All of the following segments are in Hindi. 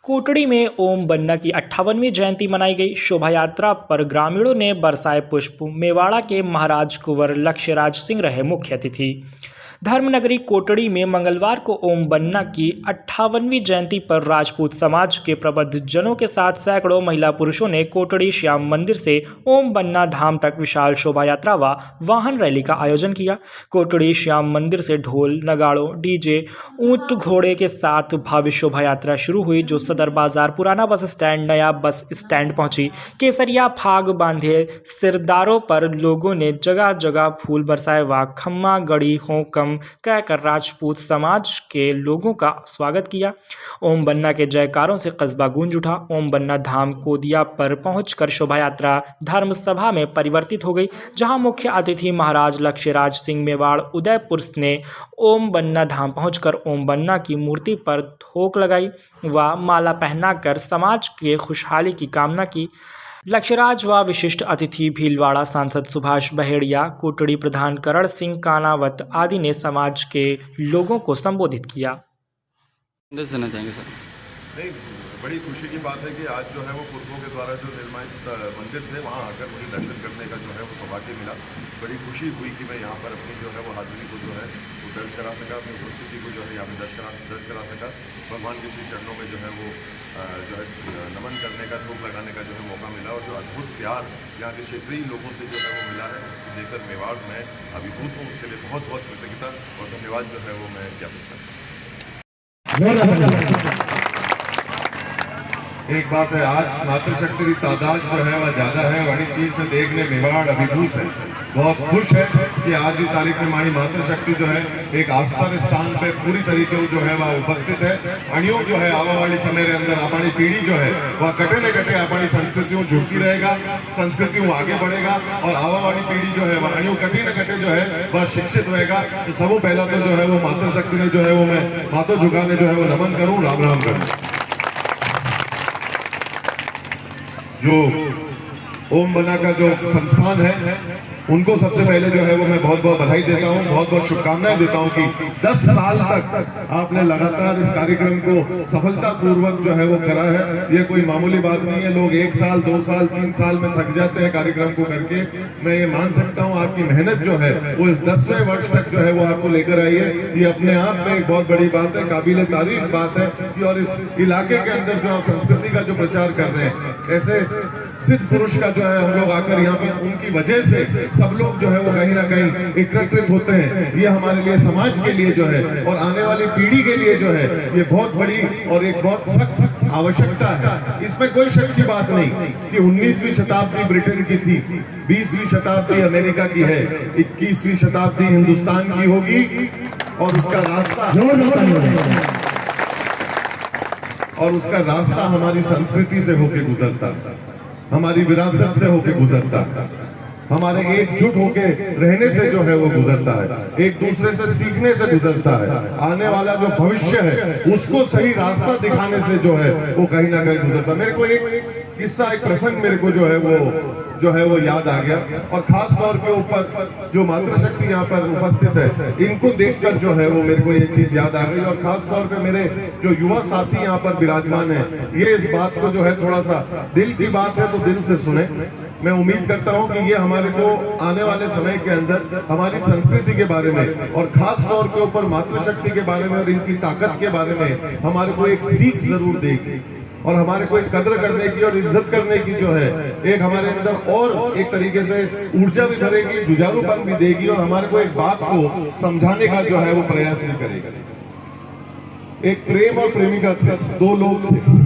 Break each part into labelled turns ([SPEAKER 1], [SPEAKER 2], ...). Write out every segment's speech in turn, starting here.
[SPEAKER 1] कोटड़ी में ओम बन्ना की 58वीं जयंती मनाई गई। शोभा यात्रा पर ग्रामीणों ने बरसाए पुष्प। मेवाड़ा के महाराज कुंवर लक्ष्यराज सिंह रहे मुख्य अतिथि। धर्मनगरी कोटड़ी में मंगलवार को ओम बन्ना की 58वीं जयंती पर राजपूत समाज के प्रबुद्ध जनों के साथ सैकड़ों महिला पुरुषों ने कोटड़ी श्याम मंदिर से ओम बन्ना धाम तक विशाल शोभा यात्रा व वाहन रैली का आयोजन किया। कोटड़ी श्याम मंदिर से ढोल नगाड़ों डीजे ऊंट घोड़े के साथ भव्य शोभा यात्रा शुरू हुई, जो सदर बाजार पुराना बस स्टैंड नया बस स्टैंड पहुंची। केसरिया फाग बांधे सिरदारों पर लोगों ने जगह जगह फूल बरसाए व खम्मा गड़ी होकम कहकर राजपूत समाज के लोगों का स्वागत किया। ओम बन्ना के जयकारों से कस्बा गूंज उठा। ओम बन्ना धाम कोदिया पर पहुंचकर शोभा यात्रा धर्म सभा में परिवर्तित हो गई, जहां मुख्य अतिथि महाराज लक्ष्यराज सिंह मेवाड़ उदयपुर ने ओम बन्ना धाम पहुंचकर ओम बन्ना की मूर्ति पर थोक लगाई व माला पहनाकर समाज के खुशहाली की कामना की। लक्ष्यराज व विशिष्ट अतिथि भीलवाड़ा सांसद सुभाष बहेड़िया, कोटड़ी प्रधान करण सिंह कानावत आदि ने समाज के लोगों को संबोधित किया।
[SPEAKER 2] देना चाहेंगे सर।
[SPEAKER 3] नहीं, बड़ी खुशी की बात है कि आज जो है वो पुरखों के द्वारा जो निर्माणित मंदिर थे वहाँ आकर मुझे दर्शन करने का जो है वो सौभाग्य मिला। बड़ी खुशी हुई कि मैं यहाँ पर अपनी जो है वो हाजिरी को जो है वो दर्ज करा सका, अपनी उपस्थिति को जो है यहाँ पर दर्ज करा सका। भगवान के श्री चरणों में जो है वो जो है नमन करने का, धूप लगाने का जो है मौका मिला, और जो अद्भुत प्यार यहाँ के क्षेत्रीय लोगों से जो है वो मिला है, देखकर मेवाड़ में अभिभूत हूँ। उसके लिए बहुत बहुत कृतज्ञता और धन्यवाद जो है वो मैं ज्ञापित करता हूँ। एक बात है, आज मातृशक्ति की तादाद जो है वह ज्यादा है, बड़ी चीज तो देखने मेवाड़ अभिभूत है, बहुत खुश है कि आज की तारीख में हमारी मातृशक्ति जो है एक आस्था के स्थान पे पूरी तरीके जो है वह उपस्थित है। अणियों जो है आवा वाली समय के अंदर अपनी पीढ़ी जो है वह कटे न कटे अपनी संस्कृतियों जुड़ती रहेगा, संस्कृति आगे बढ़ेगा, और आवा वाली पीढ़ी जो है वह अणियों कटे न कटे जो है वह शिक्षित रहेगा। तो सबों पहला तो जो है वो मातृशक्ति ने जो है वो मैं मातों झुकाने जो है वो नमन करूं, राम राम करूं। जो ओम बन्ना का जो संस्थान है उनको सबसे पहले जो है वो मैं बहुत बहुत बधाई देता हूँ, बहुत बहुत शुभकामनाएं देता हूँ कि 10 साल तक आपने लगातार इस कार्यक्रम को सफलतापूर्वक जो है वो करा है। ये कोई मामूली बात नहीं है। लोग 1 साल 2 साल 3 साल में थक जाते हैं कार्यक्रम को करके। मैं ये मान सकता हूँ आपकी मेहनत जो है वो इस 10वें वर्ष तक जो है वो आपको लेकर आई है। ये अपने आप में एक बहुत बड़ी बात है, काबिले तारीफ बात है कि और इस इलाके के अंदर जो आप संस्कृति का जो प्रचार कर रहे हैं, ऐसे सिद्ध पुरुष का जो है हम लोग आकर यहाँ पे उनकी वजह से सब लोग जो है वो कहीं ना कहीं एकत्रित होते हैं। ये हमारे लिए, समाज के लिए जो है और आने वाली पीढ़ी के लिए जो है ये बहुत बड़ी और एक बहुत सख्त आवश्यकता है। इसमें कोई शक की बात नहीं कि 19वीं शताब्दी ब्रिटेन की थी, 20वीं शताब्दी अमेरिका की है, 21वीं शताब्दी हिंदुस्तान की होगी, और उसका रास्ता हमारी संस्कृति से होके गुजरता है, हमारी विरासत से होके गुजरता है, हमारे एकजुट होके रहने से जो है वो गुजरता है, एक दूसरे से सीखने से गुजरता है। आने वाला जो भविष्य है उसको सही रास्ता दिखाने से जो है वो कहीं ना कहीं गुजरता है। मेरे को एक किस्सा, एक प्रसंग मेरे को जो है वो याद आ गया, और खास तौर पे ऊपर जो मातृशक्ति यहाँ पर उपस्थित है इनको देखकर जो है वो मेरे को ये चीज याद आ गई। और खास तौर पे मेरे जो युवा साथी यहाँ पर विराजमान है, ये इस बात को जो है थोड़ा सा, दिल की बात है तो दिल से सुने। मैं उम्मीद करता हूं कि ये हमारे को आने वाले समय के अंदर हमारी संस्कृति के बारे में और खास तौर के ऊपर मातृशक्ति के बारे में और इनकी ताकत के बारे में हमारे को एक सीख जरूर देगी, और हमारे को एक कदर करने की और इज्जत करने की जो है एक हमारे अंदर और एक तरीके से ऊर्जा भी भरेगी, जुझारूपन भी देगी, और हमारे को एक बात को समझाने का जो है वो प्रयास भी करेगा। एक प्रेम और प्रेमिका थे, 2 लोग थे।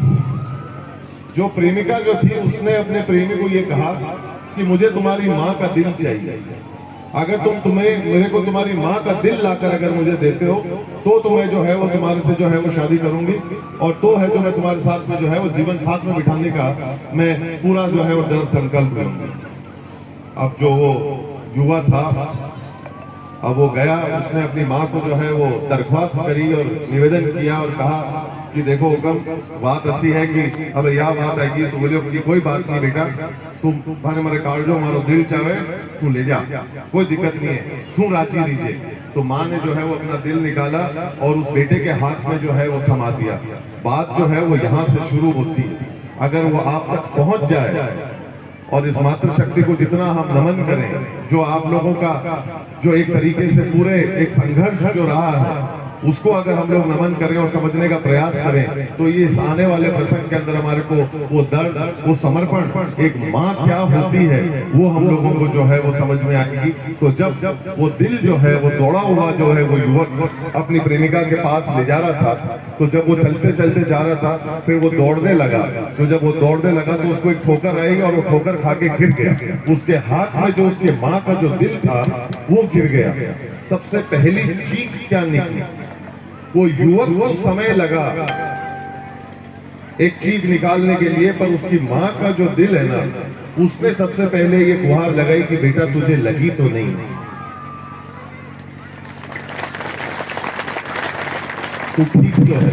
[SPEAKER 3] जो प्रेमिका जो थी उसने अपने प्रेमी को ये कहा कि मुझे तुम्हारी माँ का दिल चाहिए, अगर मेरे को तुम्हारी माँ का दिल लाकर अगर मुझे देते हो तो मैं जो है वो तुम्हारे से जो है वो शादी करूंगी, और तो है जो मैं तुम्हारे साथ में जो है वो जीवन साथ में बिठाने का मैं पूरा जो है वो दृढ़ संकल्प लूंगी। अब जो वो युवा था, अब वो गया, उसने अपनी माँ को जो है वो दरख्वास्त करी और निवेदन किया और कहा कि देखो हुक्म, बात ऐसी है कि अब यह बात है कि तो बोले कि कोई बात नहीं बेटा, तुम थाने मारे कागजो हमारो दिल चाहे तू ले जा, कोई दिक्कत नहीं है, तू राजी लीजिए। तो माँ ने जो है वो अपना दिल निकाला और उस बेटे के हाथ में जो है वो थमा दिया। बात जो है वो यहाँ से शुरू होती है। अगर वो आप तक पहुंच जाए और इस मातृशक्ति को जितना हम नमन करें, जो आप लोगों का जो एक तरीके से पूरे एक संघर्ष जो रहा है उसको अगर हम लोग नमन करें और समझने का प्रयास करें, तो ये इस आने वाले प्रसंग के अंदर हमारे को वो दर्द, वो समर्पण, एक माँ क्या होती है वो हम लोगों को जो है वो समझ में आएगी। तो जब वो दिल जो है वो दौड़ा हुआ जो है वो युवक अपनी प्रेमिका के पास ले जा रहा था, तो जब वो चलते चलते जा रहा था फिर वो दौड़ने लगा, तो जब वो दौड़ने लगा तो उसको एक ठोकर आई और वो ठोकर खा के गिर गया। उसके हाथ में जो उसके माँ का जो दिल था वो गिर गया। सबसे पहली चीख क्या निकली, वो युवक को समय लगा एक चीख निकालने के लिए, पर उसकी माँ का जो दिल है ना, उसने सबसे पहले ये गुहार लगाई कि बेटा तुझे लगी तो नहीं। तो ठीक तो है।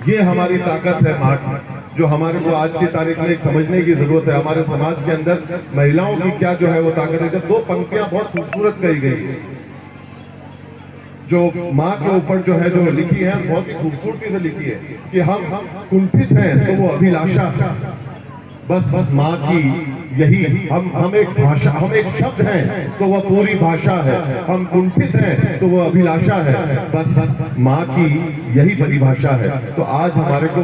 [SPEAKER 3] ये हमारी ताकत है माँ की, जो हमारे को आज की तारीख में एक समझने की जरूरत है। हमारे समाज के अंदर महिलाओं की क्या जो है वो ताकत है। जब दो पंक्तियां बहुत खूबसूरत कही गई जो माँ के ऊपर जो है जो लिखी है, बहुत ही खूबसूरती से लिखी है कि हम कुंठित हैं तो वो अभिलाषा, बस माँ की यही, हम एक भाषा, हम एक शब्द हैं तो वह पूरी भाषा है। हम कुंठित हैं तो वह अभिलाषा है, बस माँ की यही परिभाषा है। तो आज हमारे को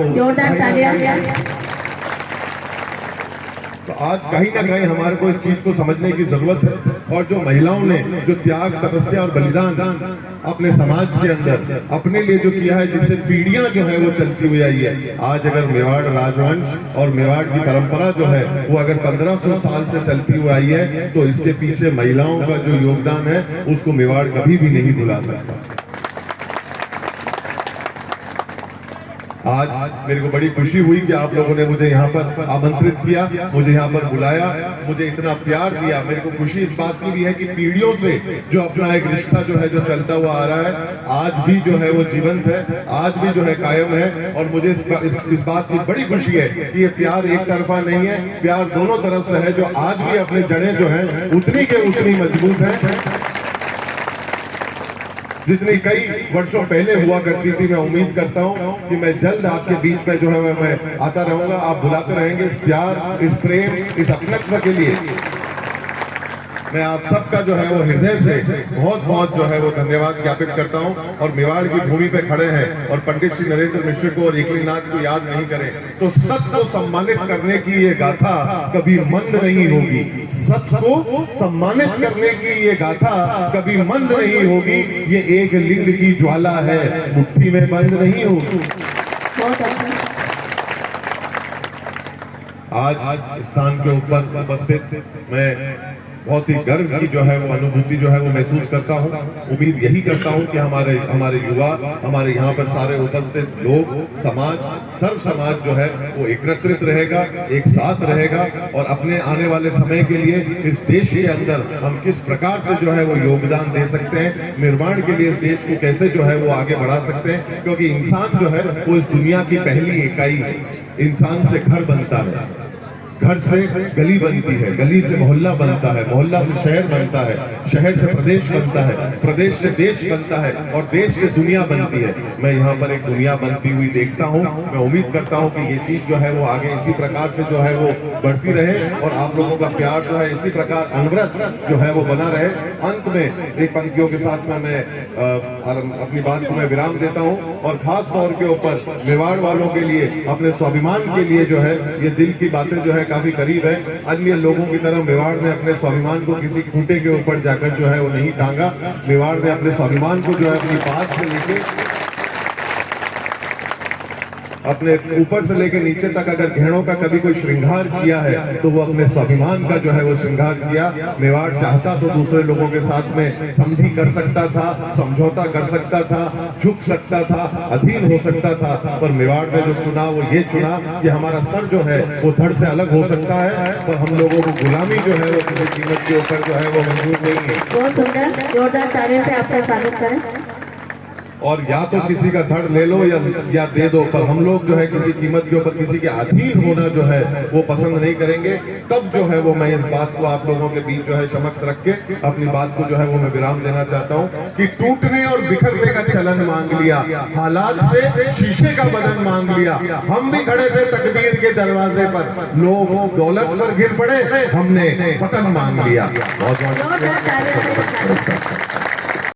[SPEAKER 3] तो आज कहीं ना कहीं हमारे को इस चीज को समझने की जरूरत है। और जो महिलाओं ने जो त्याग, तपस्या और बलिदान अपने समाज के अंदर अपने लिए जो किया है, जिससे पीढ़ियां जो है वो चलती हुई आई है। आज अगर मेवाड़ राजवंश और मेवाड़ की परंपरा जो है वो अगर 1500 साल से चलती हुई आई है, तो इसके पीछे महिलाओं का जो योगदान है उसको मेवाड़ कभी भी नहीं भुला सकता। आज मेरे को बड़ी खुशी हुई कि आप लोगों ने मुझे यहाँ पर आमंत्रित किया, मुझे यहाँ पर बुलाया, मुझे इतना प्यार दिया। मेरे को खुशी इस बात की भी है कि पीढ़ियों से जो अपना एक रिश्ता जो है जो चलता हुआ आ रहा है, आज भी जो है वो जीवंत है, आज भी जो है कायम है। और मुझे इस बात की बड़ी खुशी है कि ये प्यार एक तरफा नहीं है, प्यार दोनों तरफ से है, जो आज भी अपने जड़ें जो है उतनी के उतनी मजबूत है जितनी कई वर्षों पहले हुआ करती थी। मैं उम्मीद करता हूं कि मैं जल्द आपके बीच में जो है मैं आता रहूंगा। आप बुलाते रहेंगे। इस प्यार, इस प्रेम, इस अपनत्व के लिए मैं आप सबका जो है वो हृदय से बहुत बहुत जो है वो धन्यवाद ज्ञापित करता हूं। और मेवाड़ की भूमि पे खड़े हैं और पंडित श्री नरेंद्र मिश्र को और एकलीनाथ को याद नहीं करें तो सच को सम्मानित करने की ये गाथा कभी मंद नहीं होगी। सच को सम्मानित करने की ये गाथा कभी मंद नहीं होगी। ये एक लिंग की ज्वाला है, मुट्ठी में बंद नहीं होगी। आज स्थान के ऊपर उपस्थित मैं बहुत ही गर्व की जो है वो अनुभूति जो है वो महसूस करता हूँ। उम्मीद यही करता हूँ कि हमारे युवा, हमारे यहाँ पर सारे उपस्थित लोग, समाज, सर्व समाज जो है वो एकत्रित रहेगा, एक साथ रहेगा और अपने आने वाले समय के लिए इस देश के अंदर हम किस प्रकार से जो है वो योगदान दे सकते हैं, निर्माण के लिए इस देश को कैसे जो है वो आगे बढ़ा सकते हैं। क्योंकि इंसान जो है वो इस दुनिया की पहली इकाई है। इंसान से घर बनता है, घर से गली बनती है, गली से मोहल्ला बनता है, मोहल्ला से शहर बनता है, शहर से प्रदेश बनता है, प्रदेश से देश बनता है और देश से दुनिया बनती है। मैं यहाँ पर एक दुनिया बनती हुई देखता हूँ। मैं उम्मीद करता हूँ कि ये चीज जो है वो आगे इसी प्रकार से जो है वो बढ़ती रहे और आप लोगों का प्यार जो है इसी प्रकार अनवरत जो है वो बना रहे। अंत में एक पंक्तियों के साथ में मैं अपनी बात को मैं विराम देता हूँ और खास तौर के ऊपर मेवाड़ वालों के लिए, अपने स्वाभिमान के लिए जो है ये दिल की बातें जो है काफी करीब है। अन्य लोगों की तरह मेवाड़ ने अपने स्वाभिमान को किसी खूंटे के ऊपर जाकर जो है वो नहीं टांगा। मेवाड़ ने अपने स्वाभिमान को जो है अपनी बात से लेके अपने ऊपर से लेकर नीचे तक अगर गहनों का कभी कोई श्रृंगार किया है तो वो अपने स्वाभिमान का जो है वो श्रृंगार किया। मेवाड़ चाहता तो दूसरे लोगों के साथ में समझी कर सकता था, समझौता कर सकता था, झुक सकता था, अधीन हो सकता था, पर मेवाड़ ने जो चुना वो ये चुना कि हमारा सर जो है वो धड़ से अलग हो सकता है और हम लोगों को गुलामी जो है वो किसी कीमत के ऊपर जो है वो मंजूर नहीं है।
[SPEAKER 4] बहुत सुंदर, जोरदार तालियों से आपका स्वागत करें।
[SPEAKER 3] और या तो किसी का धड़ ले लो या दे दो, पर हम लोग जो है किसी कीमत के ऊपर किसी के अधीन होना जो है वो पसंद नहीं करेंगे। तब जो है वो मैं इस बात को आप लोगों के बीच जो है समक्ष रख के अपनी बात को जो है वो मैं विराम देना चाहता हूँ कि टूटने और बिखरने का चलन मांग लिया, हालात से शीशे का बदन मांग लिया। हम भी खड़े थे तकदीर के दरवाजे पर, लोग दौलत पर गिर पड़े, हमने पतन मांग लिया। बहुत